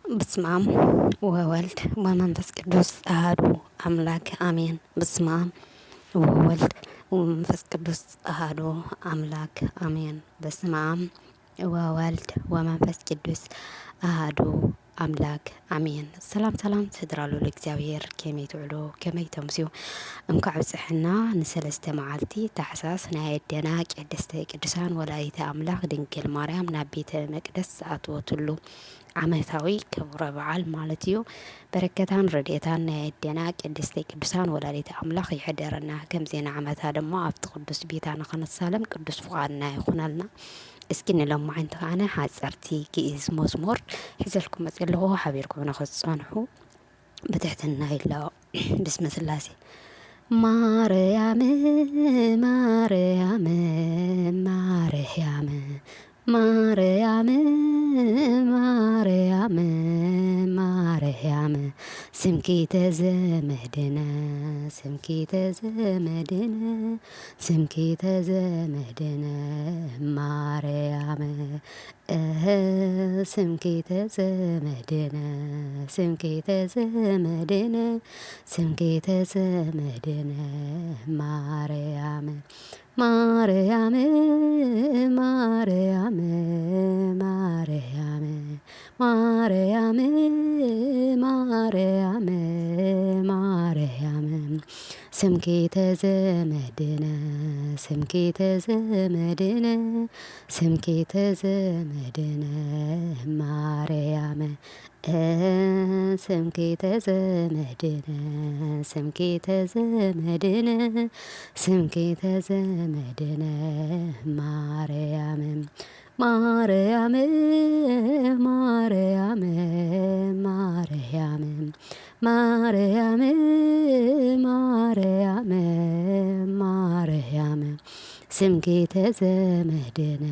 በስመ አብ ወወልድ ወመንፈስ ቅዱስ አሐዱ አምላክ አሜን። በስመ አብ ወወልድ ወመንፈስ ቅዱስ አሐዱ አምላክ አሜን። በስመ አብ ወወልድ ወመንፈስ ቅዱስ አሐዱ አምላክ አሜን። ሰላም ተድራሉ ለእግዚአብሔር ከመይ ትውዕሉ ከመይ ተምስዩ እንኳዕ ብፅሕና ንሰለስተ መዓልቲ ታሕሳስ ናይ ኣዴና ቅድስተ ቅዱሳን ወላዲተ ኣምላኽ ድንግል ማርያም ናብ ቤተ መቅደስ ዝኣትወትሉ ዓመታዊ ክብረ በዓል ማለት እዩ። በረከታን ረድኤታን ናይ ኣዴና ቅድስተ ቅዱሳን ወላዲተ ኣምላኽ ይሕደረና። ከምዜና ዓመታ ድማ ኣብቲ ቅዱስ ቤታ ንኽነሳለም ቅዱስ ፍቓድና ይኹነልና። እስኪ ንሎማዓንቲ ከዓነ ሓፀርቲ ግእዝ መዝሙር ሒዘልኩም መፅእ ኣለኹ። ሓቢርኩም ንኽትፀንሑ ብትሕትና ይለዎ። ብስመ ስላሴ ማርያም ማርያም ማርያም ማርያም ማርያም ማርያም ስምኪተ ዘመድነ ስምኪተ ዘመድነ ስምኪተ ዘመድነ ማርያም ስምኪተ ዘመድነ ስምኪተ ዘመድነ ስምኪተ ዘመድነ ማርያም ማርያም ማርያም ማርያም ማርያም ማርያም ማርያም ስምኪተ ዘመድነ ስምኪተ ዘመድነ ስምኪተ ዘመድነ ማርያም ስምኪተ ዘመድነ ስምኪተ ዘመድነ ስምኪተ ዘመድነ ማርያም ማርያም ማርያም ማርያም ማርያም ማርያም ማርያም ስምኪተ ዘመድነ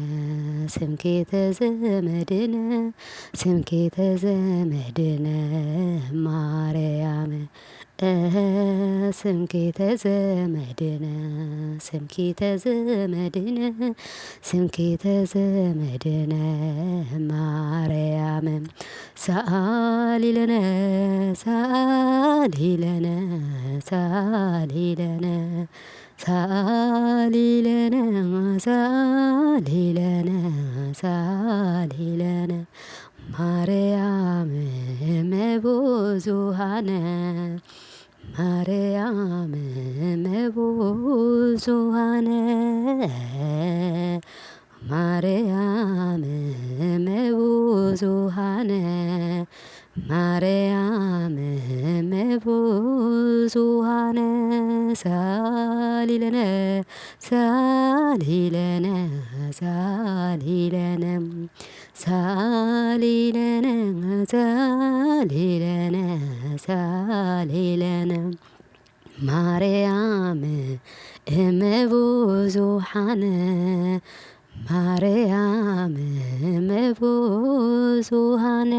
ስምኪተ ዘመድነ ስምኪተ ዘመድነ ማርያም ስምኪተ ዘመድነ ስምኪተ ዘመድነ ስምኪተ ዘመድነ ማርያም ሰአሊ ለነ ሰአሊ ለነ ሰአሊ ለነ ሰአሊ ለነ ሰአሊ ለነ ሰአሊ ለነ ማርያም እመብዙኃነ ማርያም እመብዙኃነ ማርያም እመብዙኃነ ማርያም እመብዙኃነ ሰአሊ ለነ ሰአሊ ለነ ሰአሊ ለነ ሰአሊ ለነ ሰአሊ ለነ ሰአሊ ለነ ማርያም እመብዙኃነ ማርያም እመብዙኃነ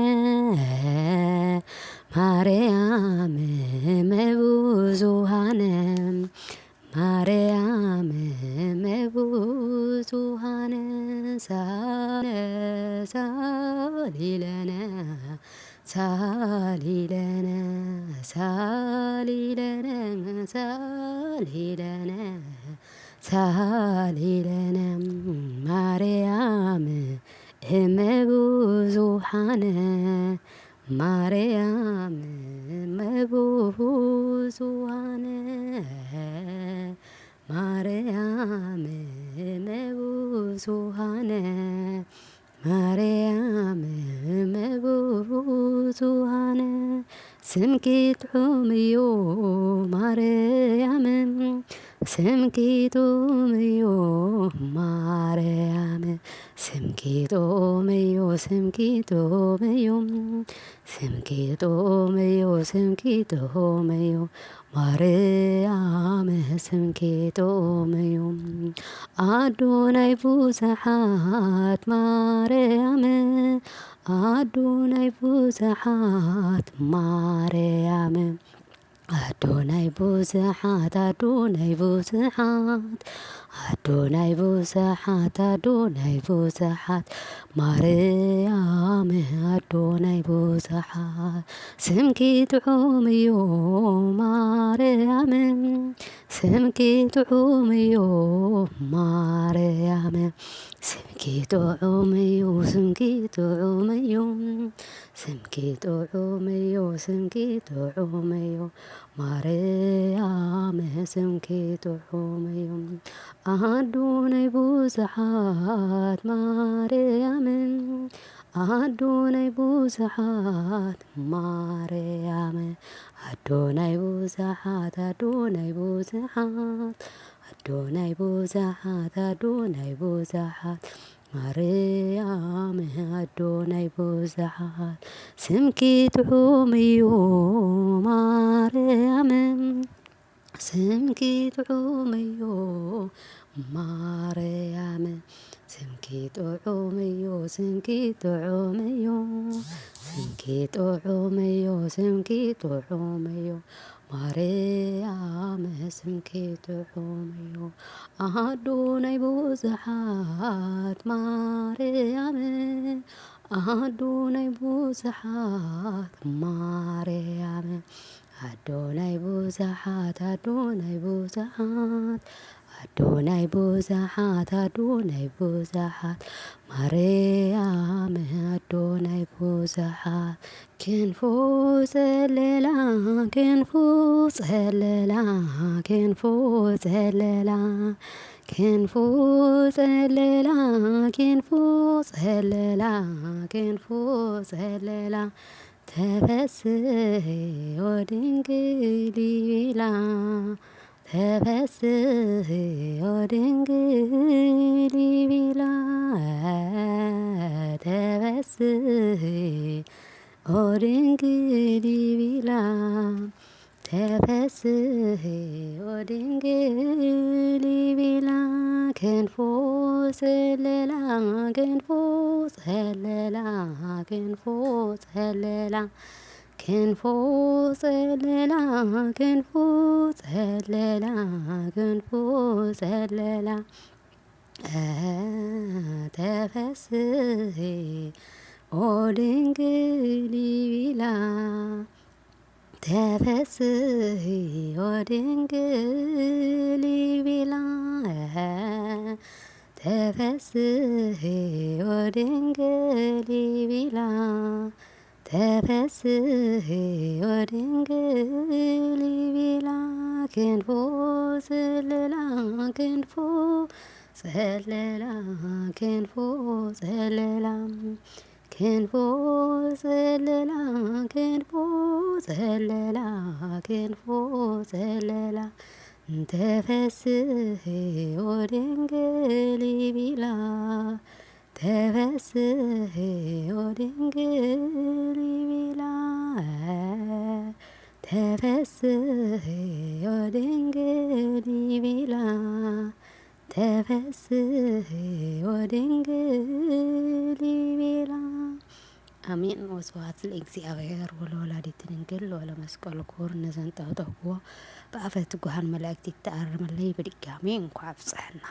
ማርያም እመብዙኃነ ማርያም እመብዙኃነ ሰአሊ ለነ ሰአሊ ለነ ሰአሊ ለነ ሰአሊ ለነ ሰአሊ ለነ ማርያም እመብዙኃነ ማርያም እመብዙኃነ ማርያም እመብዙኃነ ማርያም እመብዙኃነ ስምኪትሁም እዩ ማርያም ስምኪቶም እዩ ማርያም ስምኪቶም እዩ ስምኪቶም እዩ ስምኪቶም እዩ ስምኪቶም እዩ ማርያም ስምኪቶም እዩ አዶናይ ብዙሓት ማርያም አዶናይ ብዙሓት ማርያም አዶናይ ብዙሓት አዶናይ ብዙሓት አዶናይ ብዙሓት አዶናይ ብዙሓት ማርያም አዶናይ ብዙሓት ስምኪ ጥዑም እዩ ማርያም ስምኪ ጥዑም እዩ ማርያም ስምኪ ጥዑም እዩ ስምኪ ጥዑም እዩ ስምኪ ጥዑም እዩ ስምኪ ጥዑም እዩ ማርያም ስምኪ ጥዑም እዩ አዶናይ ብዙሓት ማርያም አዶናይ ብዙሓት ማርያም አዶናይ ብዙሓት አዶናይ ብዙሓት አዶናይ ብዙሓት አዶናይ ብዙሓት ማርያም አዶናይ ብዙሓት ስምኪ ጥዑም እዩ ማርያም ስምኪ ጥዑም እዩ ማርያም ስምኪ ጥዑም እዩ ስምኪ ጥዑም እዩ ስምኪ ጥዑም እዩ ስምኪ ጥዑም እዩ ማርያም ስምኪ ጥዑም እዩ አዶናይ ብዙሓት ማርያም አዶናይ ብዙሓት ማርያም አዶናይ ብዙሓት አዶናይ ብዙሓት አዶናይ ብዙሓት አዶናይ ብዙሓት ማርያም አዶናይ ብዙሓት ክንፉ ፀለላ ክንፉ ፀለላ ክንፉ ፀለላ ክንፉ ፀለላ ክንፉ ፀለላ ክንፉ ፀለላ ተፈስሒ ወድንግል ይብላ ተፈስሒ ወድንግል ይብላ ተፈስሒ ወድንግል ይብላ ተፈስሒ ወድንግል ይብላ ክንፉ ፀለላ ክንፉ ፀለላ ክንፉ ፀለላ ክንፉ ፀለላ ክንፉ ፀለላ ክንፉ ፀለላ ተፈስሒ ወድንግል ይብላ ተፈስሒ ወድንግል ይብላ ተፈስሒ ወድንግል ይብላ ተፈስሒ ወድንግል ይብላ ክንፉ ፀለላ ክንፉ ፀለላ ክንፉ ፀለላ ክንፉ ፀለላ ክንፉ ፀለላ ክንፉ ፀለላ ተፈስሒ ወድንግል ይብላ ተፈስሒ ወድንግል ይብላ ተፈስሒ ወድንግል ይብላ ተፈስሒ ወድንግል ይብላ አሜን። ወስብሐት ለእግዚአብሔር ወለወላዲቱ ድንግል ወለመስቀሉ ክቡር። ነዘን ጠብጠብዎ ብኣፈ ትጉሃን መላእክቲ ይተኣርመለይ። በድጋሚ እንኳ አብጽሕና